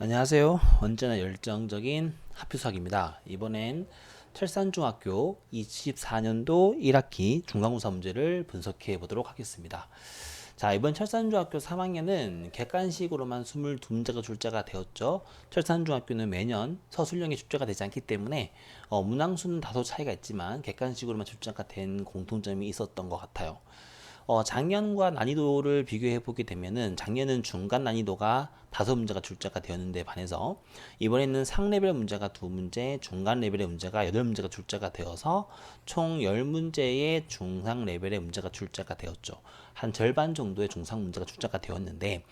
안녕하세요. 언제나 열정적인 하필수학입니다. 이번엔 철산중학교 24년도 1학기 중간고사 문제를 분석해 보도록 하겠습니다. 자, 이번 철산중학교 3학년은 객관식으로만 22문제가 출제가 되었죠. 철산중학교는 매년 서술형이 출제가 되지 않기 때문에 문항수는 다소 차이가 있지만 객관식으로만 출제가 된 공통점이 있었던 것 같아요. 작년과 난이도를 비교해 보게 되면은 작년은 중간 난이도가 5문제가 출제가 되었는데 반해서 이번에는 상레벨 문제가 2문제, 중간 레벨의 문제가 8문제가 출제가 되어서 총 10문제의 중상 레벨의 문제가 출제가 되었죠. 한 절반 정도의 중상 문제가 출제가 되었는데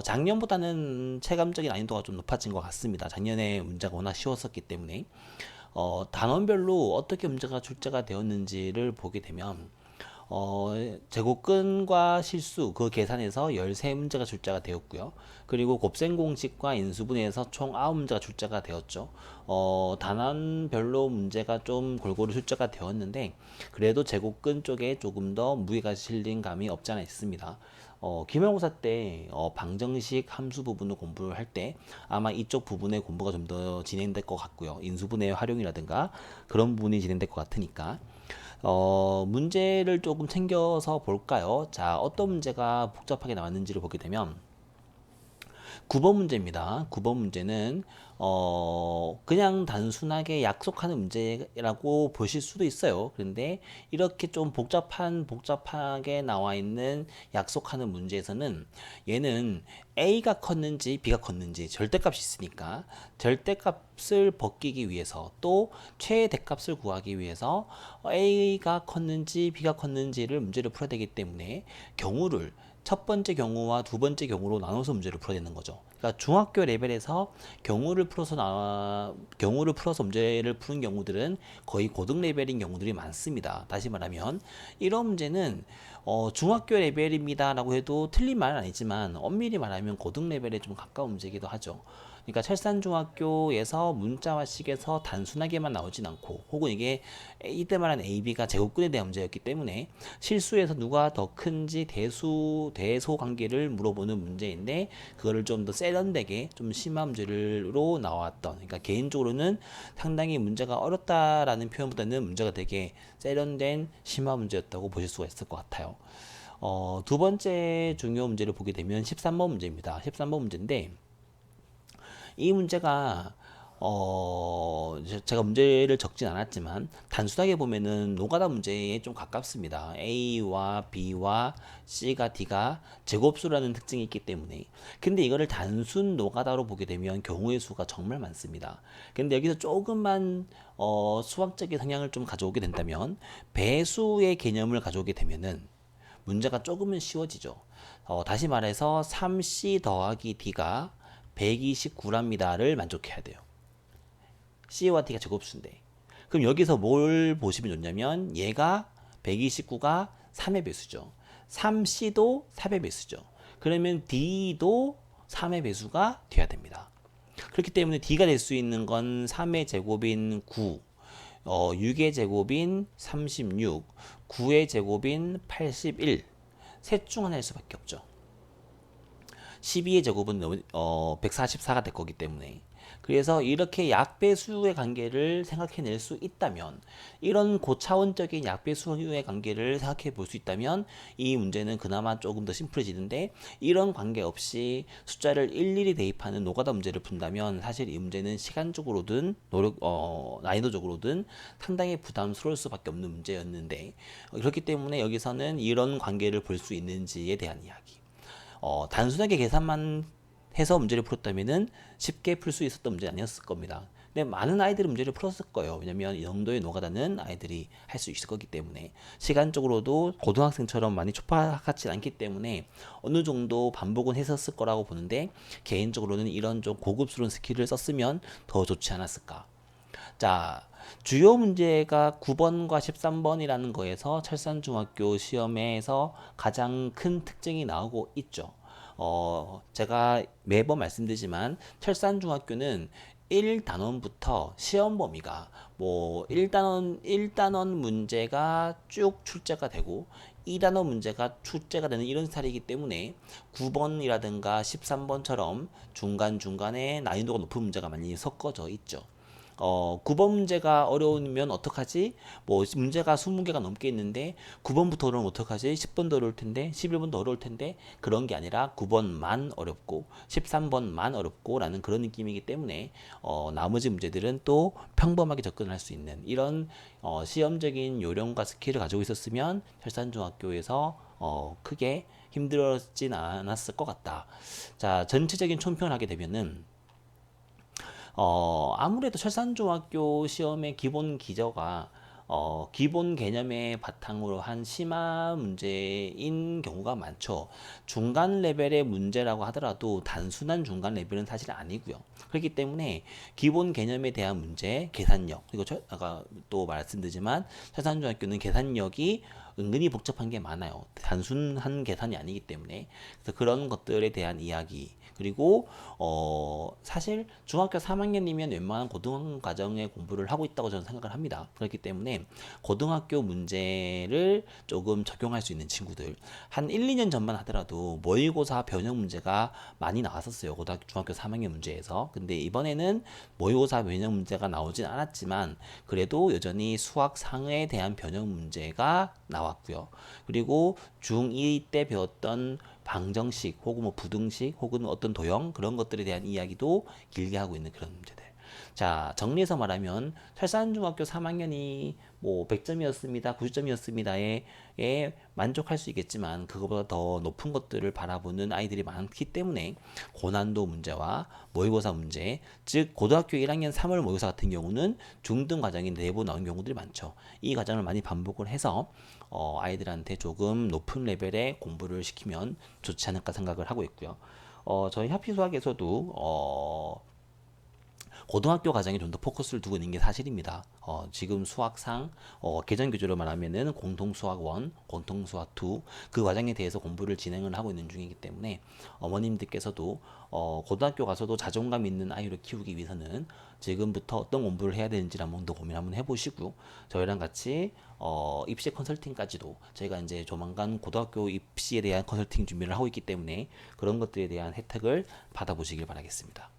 작년보다는 체감적인 난이도가 좀 높아진 것 같습니다. 작년에 문제가 워낙 쉬웠었기 때문에 단원별로 어떻게 문제가 출제가 되었는지를 보게 되면 제곱근과 실수 그 계산에서 13문제가 출제가 되었고요. 그리고 곱셈 공식과 인수분해에서 총 9문제가 출제가 되었죠. 단원별로 문제가 좀 골고루 출제가 되었는데 그래도 제곱근 쪽에 조금 더 무게가 실린 감이 없지 않아 있습니다. 기말고사 때 방정식 함수 부분을 공부를 할 때 아마 이쪽 부분의 공부가 좀 더 진행될 것 같고요. 인수분해 활용이라든가 그런 부분이 진행될 것 같으니까 문제를 조금 챙겨서 볼까요? 자, 어떤 문제가 복잡하게 나왔는지를 보게 되면 9번 문제입니다. 9번 문제는 그냥 단순하게 약속하는 문제라고 보실 수도 있어요. 그런데 이렇게 좀 복잡하게 나와 있는 약속하는 문제에서는 얘는 A가 컸는지 B가 컸는지 절대값이 있으니까 절대값을 벗기기 위해서 또 최대값을 구하기 위해서 A가 컸는지 B가 컸는지를 문제를 풀어야 되기 때문에 경우를 첫 번째 경우와 두 번째 경우로 나눠서 문제를 풀어야 되는 거죠. 그러니까 중학교 레벨에서 경우를 풀어서 문제를 푸는 경우들은 거의 고등 레벨인 경우들이 많습니다. 다시 말하면 이런 문제는 중학교 레벨입니다라고 해도 틀린 말은 아니지만 엄밀히 말하면 고등 레벨에 좀 가까운 문제이기도 하죠. 그러니까 철산중학교에서 문자와식에서 단순하게만 나오진 않고 혹은 이게 이때 말한 AB가 제곱근에 대한 문제였기 때문에 실수에서 누가 더 큰지 대소 관계를 물어보는 문제인데 그거를 좀 더 세련되게 좀 심한 문제로 나왔던 그러니까 개인적으로는 상당히 문제가 어렵다라는 표현보다는 문제가 되게 세련된 심한 문제였다고 보실 수가 있을 것 같아요. 두 번째 중요 문제를 보게 되면 13번 문제입니다. 13번 문제인데 이 문제가 제가 문제를 적진 않았지만 단순하게 보면은 노가다 문제에 좀 가깝습니다. A와 B와 C가 D가 제곱수라는 특징이 있기 때문에 근데 이거를 단순 노가다로 보게 되면 경우의 수가 정말 많습니다. 근데 여기서 조금만 수학적인 성향을 좀 가져오게 된다면 배수의 개념을 가져오게 되면은 문제가 조금은 쉬워지죠. 다시 말해서 3C 더하기 D가 129랍니다를 만족해야 돼요. C와 D가 제곱수인데. 그럼 여기서 뭘 보시면 좋냐면 얘가 129가 3의 배수죠. 3C도 4의 배수죠. 그러면 D도 3의 배수가 돼야 됩니다. 그렇기 때문에 D가 될 수 있는 건 3의 제곱인 9, 6의 제곱인 36, 9의 제곱인 81, 셋 중 하나일 수밖에 없죠. 12의 제곱은 144가 될 거기 때문에 그래서 이렇게 약배수의 관계를 생각해낼 수 있다면 이런 고차원적인 약배수의 관계를 생각해 볼 수 있다면 이 문제는 그나마 조금 더 심플해지는데 이런 관계 없이 숫자를 일일이 대입하는 노가다 문제를 푼다면 사실 이 문제는 시간적으로든 난이도적으로든 상당히 부담스러울 수밖에 없는 문제였는데 그렇기 때문에 여기서는 이런 관계를 볼 수 있는지에 대한 이야기 단순하게 계산만 해서 문제를 풀었다면은 쉽게 풀 수 있었던 문제 아니었을 겁니다. 근데 많은 아이들이 문제를 풀었을 거예요. 왜냐면 이 정도의 노가다는 아이들이 할 수 있을 거기 때문에 시간적으로도 고등학생처럼 많이 촉박하지 않기 때문에 어느 정도 반복은 했었을 거라고 보는데 개인적으로는 이런 좀 고급스러운 스킬을 썼으면 더 좋지 않았을까. 자, 주요 문제가 9번과 13번이라는 거에서 철산중학교 시험에서 가장 큰 특징이 나오고 있죠. 제가 매번 말씀드리지만 철산중학교는 1단원부터 시험 범위가 뭐 1단원 문제가 쭉 출제가 되고 2단원 문제가 출제가 되는 이런 스타일이기 때문에 9번이라든가 13번처럼 중간중간에 난이도가 높은 문제가 많이 섞어져 있죠. 9번 문제가 어려우면 어떡하지? 뭐 문제가 20개가 넘게 있는데 9번부터 어려우면 어떡하지? 10번도 어려울 텐데 11번도 어려울 텐데 그런 게 아니라 9번만 어렵고 13번만 어렵고 라는 그런 느낌이기 때문에 나머지 문제들은 또 평범하게 접근할 수 있는 이런 시험적인 요령과 스킬을 가지고 있었으면 철산중학교에서 크게 힘들었진 않았을 것 같다. 자, 전체적인 총평을 하게 되면은 아무래도 철산중학교 시험의 기본 기저가 기본 개념의 바탕으로 한 심화 문제인 경우가 많죠. 중간 레벨의 문제라고 하더라도 단순한 중간 레벨은 사실 아니고요. 그렇기 때문에 기본 개념에 대한 문제, 계산력, 그리고 아까 또 말씀드리지만 철산중학교는 계산력이 은근히 복잡한 게 많아요. 단순한 계산이 아니기 때문에. 그래서 그런 것들에 대한 이야기, 그리고 사실 중학교 3학년이면 웬만한 고등 과정의 공부를 하고 있다고 저는 생각을 합니다. 그렇기 때문에 고등학교 문제를 조금 적용할 수 있는 친구들, 한 1, 2년 전만 하더라도 모의고사 변형 문제가 많이 나왔었어요. 중학교 3학년 문제에서. 근데 이번에는 모의고사 변형 문제가 나오진 않았지만 그래도 여전히 수학 상에 대한 변형 문제가 나왔고요. 그리고 중2 때 배웠던 방정식 혹은 뭐 부등식 혹은 어떤 도형 그런 것들에 대한 이야기도 길게 하고 있는 그런 문제들. 자, 정리해서 말하면 철산중학교 3학년이 뭐 100점이었습니다. 90점이었습니다에 만족할 수 있겠지만 그거보다 더 높은 것들을 바라보는 아이들이 많기 때문에 고난도 문제와 모의고사 문제, 즉 고등학교 1학년 3월 모의고사 같은 경우는 중등 과정이 내부 나온 경우들이 많죠. 이 과정을 많이 반복을 해서 아이들한테 조금 높은 레벨의 공부를 시키면 좋지 않을까 생각을 하고 있고요. 저희 하피수학에서도 고등학교 과정에 좀 더 포커스를 두고 있는 게 사실입니다. 지금 수학상 개정 교재로 말하면은 공통수학 1, 공통수학 2 그 과정에 대해서 공부를 진행을 하고 있는 중이기 때문에 어머님들께서도 고등학교 가서도 자존감 있는 아이를 키우기 위해서는 지금부터 어떤 공부를 해야 되는지 한번 더 고민 한번 해보시고 저희랑 같이 입시 컨설팅까지도 저희가 이제 조만간 고등학교 입시에 대한 컨설팅 준비를 하고 있기 때문에 그런 것들에 대한 혜택을 받아보시길 바라겠습니다.